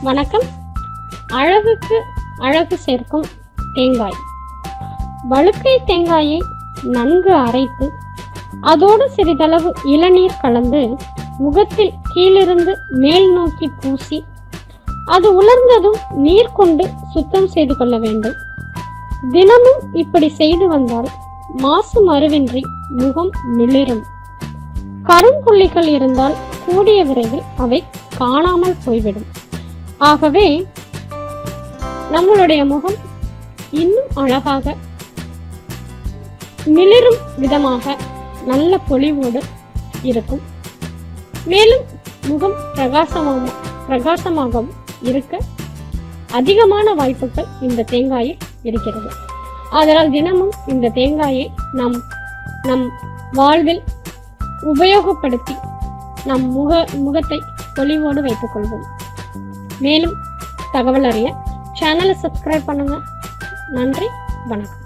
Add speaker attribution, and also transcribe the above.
Speaker 1: வணக்கம். அழகுக்கு அழகு சேர்க்கும் தேங்காய். வழுக்கை தேங்காயை நன்கு அரைத்து அதோடு சிறிதளவு இளநீர் கலந்து முகத்தில் கீழிருந்து மேல் நோக்கி பூசி அது உலர்ந்ததும் நீர் கொண்டு சுத்தம் செய்து கொள்ள வேண்டும். தினமும் இப்படி செய்து வந்தால் மாசு மருவின்றி முகம் மிளிரும். கரும்புள்ளிகள் இருந்தால் கூடிய விரைவில் அவை காணாமல் போய்விடும். ஆகவே நம்மளுடைய முகம் இன்னும் அழகாக மிளிரும் விதமாக நல்ல பொலிவோடு இருக்கும். மேலும் முகம் பிரகாசமாகவும் இருக்க அதிகமான வாய்ப்புகள் இந்த தேங்காயில் இருக்கிறது. அதனால் தினமும் இந்த தேங்காயை நம் வாழ்வில் உபயோகப்படுத்தி நம் முகத்தை பொலிவோடு வைத்துக் கொள்வோம். மேலும் தகவல் அறிய சேனலை சப்ஸ்கிரைப் பண்ணுங்க. நன்றி, வணக்கம்.